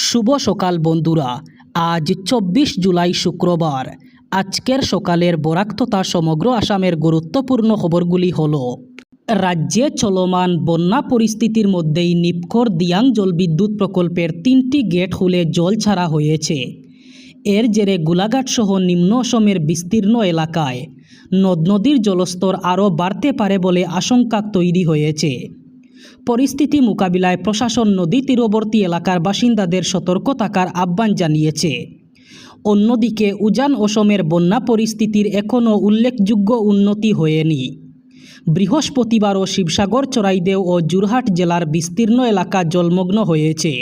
শুভ সকাল বন্ধুরা। আজ ২৪ জুলাই শুক্রবার। আজকের সকালের বরাক তথা সমগ্র আসামের গুরুত্বপূর্ণ খবরগুলি হল: রাজ্যে চলমান বন্যা পরিস্থিতির মধ্যেই নিপকর দিয়াং জলবিদ্যুৎ প্রকল্পের ৩টি গেট খুলে জল ছাড়া হয়েছে। এর জেরে গোলাঘাট সহ নিম্ন অসমের বিস্তীর্ণ এলাকায় নদ নদীর জলস্তর আরও বাড়তে পারে বলে আশঙ্কা তৈরি হয়েছে। পরিস্থিতি মোকাবিলায় প্রশাসন নদী তীরবর্তী এলাকার বাসিন্দাদের সতর্ক থাকার আহ্বান জানিয়েছে। অন্যদিকে উজান অসমের বন্যা পরিস্থিতির এখনও উল্লেখযোগ্য উন্নতি হয়নি। বৃহস্পতিবারও শিবসাগর, চড়াইদেও ও যোরহাট জেলার বিস্তীর্ণ এলাকা জলমগ্ন হয়েছে।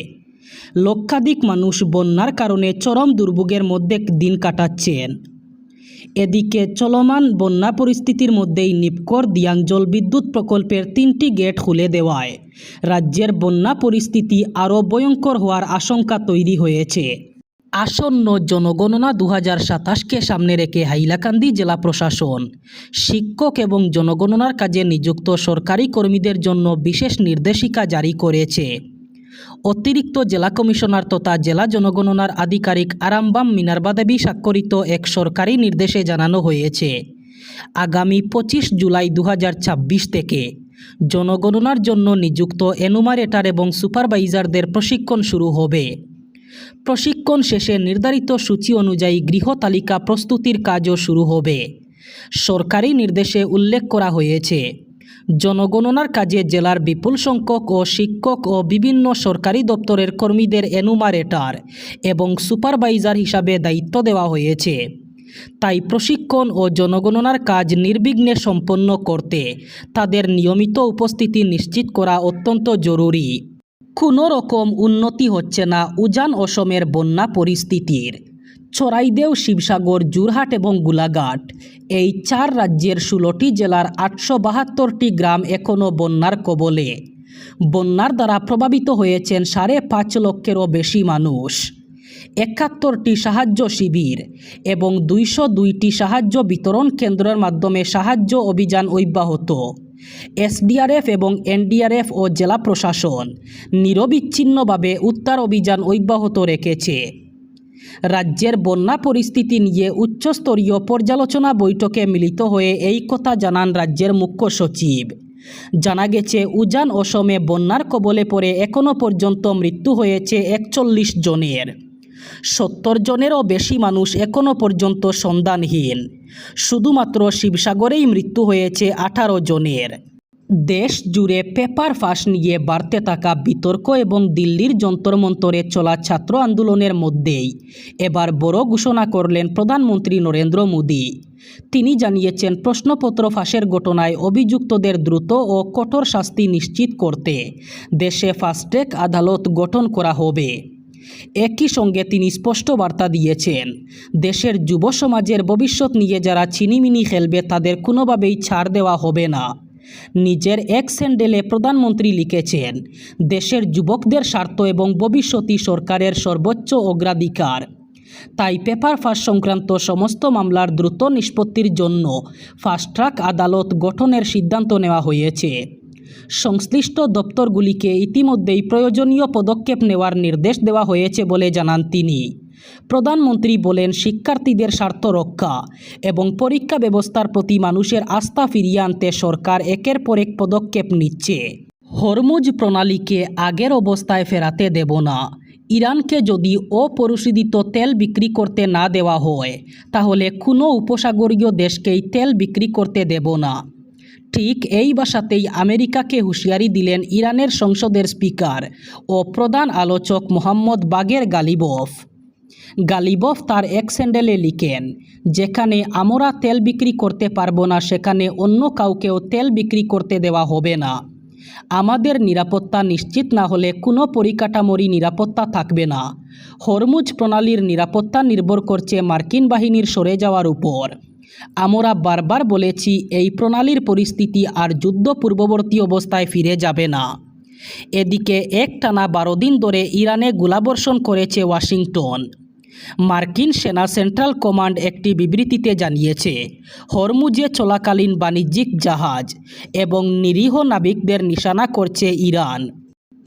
লক্ষাধিক মানুষ বন্যার কারণে চরম দুর্ভোগের মধ্যে দিন কাটাচ্ছেন। এদিকে চলমান বন্যা পরিস্থিতির মধ্যেই নিপকর দিয়াং জলবিদ্যুৎ প্রকল্পের 3টি গেট খুলে দেওয়ায় রাজ্যের বন্যা পরিস্থিতি আরও ভয়ঙ্কর হওয়ার আশঙ্কা তৈরি হয়েছে। আসন্ন জনগণনা 2027কে সামনে রেখে হাইলাকান্দি জেলা প্রশাসন শিক্ষক এবং জনগণনার কাজে নিযুক্ত সরকারি কর্মীদের জন্য বিশেষ নির্দেশিকা জারি করেছে। অতিরিক্ত জেলা কমিশনার তথা জেলা জনগণনার আধিকারিক আরামবাম মিনার্বা দেবী স্বাক্ষরিত এক সরকারি নির্দেশে জানানো হয়েছে, আগামী 25 জুলাই 2026 থেকে জনগণনার জন্য নিযুক্ত এনুমারেটর এবং সুপারভাইজারদের প্রশিক্ষণ শুরু হবে। প্রশিক্ষণ শেষে নির্ধারিত সূচি অনুযায়ী গৃহ তালিকা প্রস্তুতির কাজও শুরু হবে। সরকারি নির্দেশে উল্লেখ করা হয়েছে, জনগণনার কাজে জেলার বিপুল সংখ্যক শিক্ষক ও বিভিন্ন সরকারি দপ্তরের কর্মীদের এনুমারেটর এবং সুপারভাইজার হিসাবে দায়িত্ব দেওয়া হয়েছে। তাই প্রশিক্ষণ ও জনগণনার কাজ নির্বিঘ্নে সম্পন্ন করতে তাদের নিয়মিত উপস্থিতি নিশ্চিত করা অত্যন্ত জরুরি। কোনো রকম উন্নতি হচ্ছে না উজান অসমের বন্যা পরিস্থিতির। চড়াইদেও, শিবসাগর, যোরহাট এবং গোলাঘাট এই 4 রাজ্যের 16টি জেলার 872টি গ্রাম এখনও বন্যার কবলে। বন্যার দ্বারা প্রভাবিত হয়েছেন 5.5 লক্ষেরও বেশি মানুষ। 71টি সাহায্য শিবির এবং 202টি সাহায্য বিতরণ কেন্দ্রের মাধ্যমে সাহায্য অভিযান অব্যাহত। এসডিআরএফ এবং এনডিআরএফ ও জেলা প্রশাসন নিরবিচ্ছিন্নভাবে উদ্ধার অভিযান অব্যাহত রেখেছে। রাজ্যের বন্যা পরিস্থিতি নিয়ে উচ্চস্তরীয় পর্যালোচনা বৈঠকে মিলিত হয়ে এই কথা জানান রাজ্যের মুখ্য সচিব। জানা গেছে, উজান অসমে বন্যার কবলে পড়ে এখনও পর্যন্ত মৃত্যু হয়েছে 41 জনের। 70 জনেরও বেশি মানুষ এখনও পর্যন্ত সন্ধানহীন। শুধুমাত্র শিবসাগরেই মৃত্যু হয়েছে 18 জনের। দেশ জুড়ে পেপার ফাঁস নিয়ে বাড়তে থাকা বিতর্ক এবং দিল্লির যন্তর মন্তরে চলা ছাত্র আন্দোলনের মধ্যেই এবার বড় ঘোষণা করলেন প্রধানমন্ত্রী নরেন্দ্র মোদী। তিনি জানিয়েছেন, প্রশ্নপত্র ফাঁসের ঘটনায় অভিযুক্তদের দ্রুত ও কঠোর শাস্তি নিশ্চিত করতে দেশে ফাস্ট ট্র্যাক আদালত গঠন করা হবে। একই সঙ্গে তিনি স্পষ্ট বার্তা দিয়েছেন, দেশের যুব সমাজের ভবিষ্যৎ নিয়ে যারা ছিনিমিনি খেলবে তাদের কোনোভাবেই ছাড় দেওয়া হবে না। নিজের এক স্যান্ডেলে প্রধানমন্ত্রী লিখেছেন, দেশের যুবকদের স্বার্থ এবং ভবিষ্যৎই সরকারের সর্বোচ্চ অগ্রাধিকার। তাই পেপার ফাঁস সংক্রান্ত সমস্ত মামলার দ্রুত নিষ্পত্তির জন্য ফাস্ট ট্র্যাক আদালত গঠনের সিদ্ধান্ত নেওয়া হয়েছে। সংশ্লিষ্ট দপ্তরগুলিকে ইতিমধ্যেই প্রয়োজনীয় পদক্ষেপ নেওয়ার নির্দেশ দেওয়া হয়েছে বলে জানান তিনি। প্রধানমন্ত্রী বলেন, শিক্ষার্থীদের স্বার্থ রক্ষা এবং পরীক্ষা ব্যবস্থার প্রতি মানুষের আস্থা ফিরিয়ে আনতে সরকার একের পর এক পদক্ষেপ নিচ্ছে। হরমুজ প্রণালীকে আগের অবস্থায় ফেরাতে দেব না। ইরানকে যদি অপরিশোধিত তেল বিক্রি করতে না দেওয়া হয়, তাহলে কোনো উপসাগরীয় দেশকেই তেল বিক্রি করতে দেব না। ঠিক এই ভাষাতেই আমেরিকাকে হুঁশিয়ারি দিলেন ইরানের সংসদের স্পিকার ও প্রধান আলোচক মোহাম্মদ বাগের গালিবফ। গালিবফ তার এক স্যান্ডেলে লিখেন, যেখানে আমরা তেল বিক্রি করতে পারবো না সেখানে অন্য কাউকেও তেল বিক্রি করতে দেওয়া হবে না। আমাদের নিরাপত্তা নিশ্চিত না হলে কোনো পরিকাঠামোরই নিরাপত্তা থাকবে না। হরমুজ প্রণালীর নিরাপত্তা নির্ভর করছে মার্কিন বাহিনীর সরে যাওয়ার উপর। আমরা বারবার বলেছি, এই প্রণালীর পরিস্থিতি আর যুদ্ধ পূর্ববর্তী অবস্থায় ফিরে যাবে না। এদিকে একটানা 12 দিন ধরে ইরানে গোলাবর্ষণ করেছে ওয়াশিংটন। মার্কিন সেনা সেন্ট্রাল কমান্ড একটি বিবৃতিতে জানিয়েছে, হরমুজে চলাকালীন বাণিজ্যিক জাহাজ এবং নিরীহ নাবিকদের নিশানা করছে ইরান।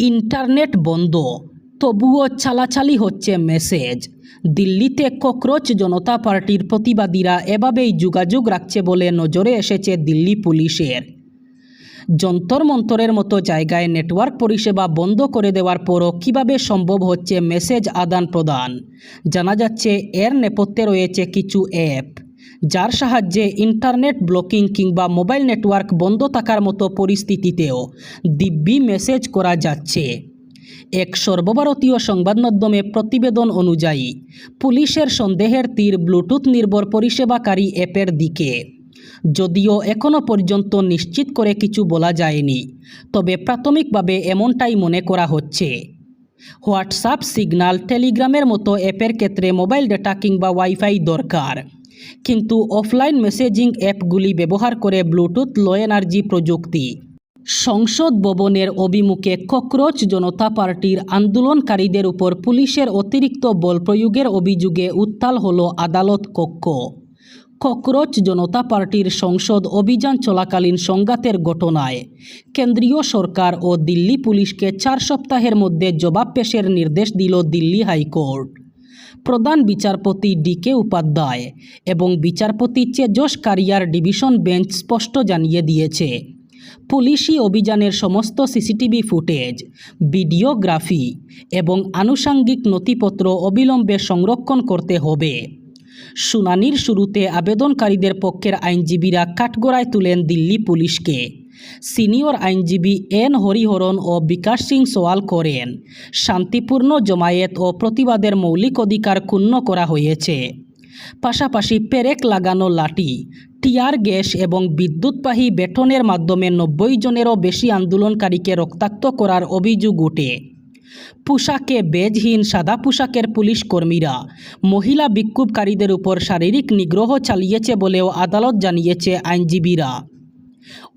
ইন্টারনেট বন্ধ, তবুও চালাচালি হচ্ছে মেসেজ। দিল্লিতে ককরোচ জনতা পার্টির প্রতিবাদীরা এভাবেই যোগাযোগ রাখছে বলে নজরে এসেছে দিল্লি পুলিশের। যন্তর মন্তরের মতো জায়গায় নেটওয়ার্ক পরিষেবা বন্ধ করে দেওয়ার পরও কীভাবে সম্ভব হচ্ছে মেসেজ আদান প্রদান? জানা যাচ্ছে এর নেপথ্যে রয়েছে কিছু অ্যাপ, যার সাহায্যে ইন্টারনেট ব্লকিং কিংবা মোবাইল নেটওয়ার্ক বন্ধ থাকার মতো পরিস্থিতিতেও দিব্যি মেসেজ করা যাচ্ছে। এক সর্বভারতীয় সংবাদ মাধ্যমে প্রতিবেদন অনুযায়ী পুলিশের সন্দেহের তীর ব্লুটুথ নির্ভর পরিষেবাকারী অ্যাপের দিকে। যদিও এখনও পর্যন্ত নিশ্চিত করে কিছু বলা যায়নি, তবে প্রাথমিকভাবে এমনটাই মনে করা হচ্ছে। হোয়াটসঅ্যাপ, সিগন্যাল, টেলিগ্রামের মতো অ্যাপের ক্ষেত্রে মোবাইল ডেটা কিংবা ওয়াইফাই দরকার, কিন্তু অফলাইন মেসেজিং অ্যাপগুলি ব্যবহার করে ব্লুটুথ লো এনার্জি প্রযুক্তি। সংসদ ভবনের অভিমুখে ককরোচ জনতা পার্টির আন্দোলনকারীদের উপর পুলিশের অতিরিক্ত বল প্রয়োগের অভিযোগে উত্তাল হল আদালত কক্ষ। ককরোচ জনতা পার্টির সংসদ অভিযান চলাকালীন সংঘাতের ঘটনায় কেন্দ্রীয় সরকার ও দিল্লি পুলিশকে 4 সপ্তাহের মধ্যে জবাব পেশের নির্দেশ দিল দিল্লি হাইকোর্ট। প্রধান বিচারপতি ডিকে উপাধ্যায় এবং বিচারপতি চেজস কারিয়ার ডিভিশন বেঞ্চ স্পষ্ট জানিয়ে দিয়েছে, পুলিশি অভিযানের সমস্ত সিসিটিভি ফুটেজ, ভিডিওগ্রাফি এবং আনুষঙ্গিক নথিপত্র অবিলম্বে সংরক্ষণ করতে হবে। শুনানির শুরুতে আবেদনকারীদের পক্ষের আইনজীবীরা কাঠগড়ায় তুলেন দিল্লি পুলিশকে। সিনিয়র আইনজীবী এন হরিহরন ও বিকাশ সিং সওয়াল করেন, শান্তিপূর্ণ জমায়েত ও প্রতিবাদের মৌলিক অধিকার ক্ষুণ্ণ করা হয়েছে। পাশাপাশি পেরেক লাগানো লাঠি, টিয়ার গ্যাস এবং বিদ্যুৎবাহী ব্যাটনের মাধ্যমে 90 জনেরও বেশি আন্দোলনকারীকে রক্তাক্ত করার অভিযোগ ওঠে। পোশাকে বেজহীন সাদা পোশাকের পুলিশ কর্মীরা মহিলা বিক্ষোভকারীদের উপর শারীরিক নিগ্রহ চালিয়েছে বলেও আদালত জানিয়েছে আইনজীবীরা।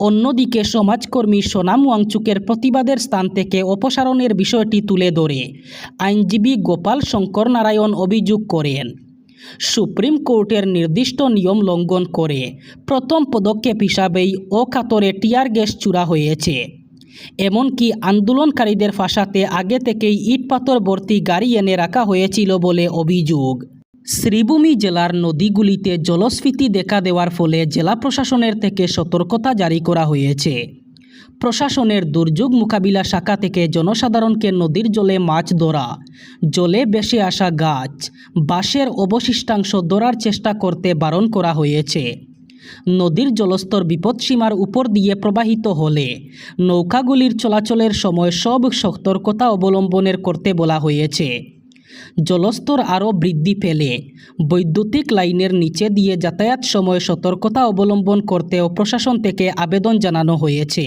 অন্যদিকে সমাজকর্মী সোনাম ওয়াংচুকের প্রতিবাদের স্থান থেকে অপসারণের বিষয়টি তুলে ধরে আইনজীবী গোপাল শঙ্কর নারায়ণ অভিযোগ করেন, সুপ্রিম কোর্টের নির্দিষ্ট নিয়ম লঙ্ঘন করে প্রথম পদক্ষেপ হিসাবেই অকাতরে টিয়ার গ্যাস ছুড়া হয়েছে। এমনকি আন্দোলনকারীদের ফাঁসাতে আগে থেকেই ইটপাথর ভর্তি গাড়ি এনে রাখা হয়েছিল বলে অভিযোগ। শ্রীভূমি জেলার নদীগুলিতে জলস্ফীতি দেখা দেওয়ার ফলে জেলা প্রশাসনের থেকে সতর্কতা জারি করা হয়েছে। প্রশাসনের দুর্যোগ মোকাবিলা শাখা থেকে জনসাধারণকে নদীর জলে মাছ ধরা, জলে ভেসে আসা গাছ, বাঁশের অবশিষ্টাংশ ধরার চেষ্টা করতে বারণ করা হয়েছে। নদীর জলস্তর বিপদসীমার উপর দিয়ে প্রবাহিত হলে নৌকাগুলির চলাচলের সময় সব সতর্কতা অবলম্বনের করতে বলা হয়েছে। জলস্তর আরও বৃদ্ধি পেলে বৈদ্যুতিক লাইনের নিচে দিয়ে যাতায়াত সময় সতর্কতা অবলম্বন করতেও প্রশাসন থেকে আবেদন জানানো হয়েছে।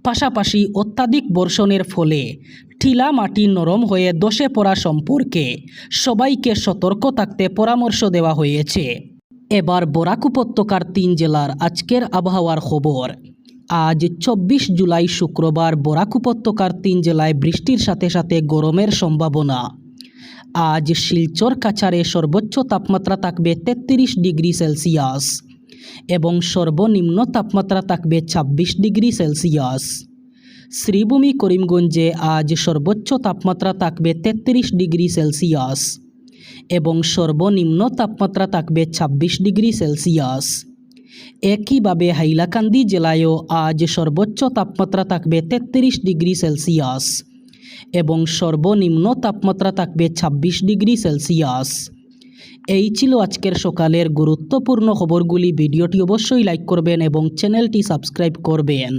পাশাপাশি অত্যাধিক বর্ষণের ফলে টিলা মাটি নরম হয়ে ধসে পড়া সম্পর্কে সবাইকে সতর্ক থাকতে পরামর্শ দেওয়া হয়েছে। এবার বরাক উপত্যকার 3 জেলার আজকের আবহাওয়ার খবর। আজ 24 জুলাই শুক্রবার বরাক উপত্যকার 3 জেলায় বৃষ্টির সাথে সাথে গরমের সম্ভাবনা। আজ শিলচর কাছাড়ে সর্বোচ্চ তাপমাত্রা থাকবে 33 ডিগ্রি সেলসিয়াস এবং সর্বনিম্ন তাপমাত্রা থাকবে 26 ডিগ্রি সেলসিয়াস। শ্রীভূমি করিমগঞ্জে আজ সর্বোচ্চ তাপমাত্রা থাকবে 33 ডিগ্রি সেলসিয়াস এবং সর্বনিম্ন তাপমাত্রা থাকবে 26 ডিগ্রি সেলসিয়াস। একইভাবে হাইলাকান্দি জেলায়ও আজ সর্বোচ্চ তাপমাত্রা থাকবে 33 ডিগ্রি সেলসিয়াস এবং সর্বনিম্ন তাপমাত্রা থাকবে 26 ডিগ্রি সেলসিয়াস। এই ছিল আজকের সকালের গুরুত্বপূর্ণ খবরগুলি। ভিডিওটি অবশ্যই লাইক করবেন এবং চ্যানেলটি সাবস্ক্রাইব করবেন।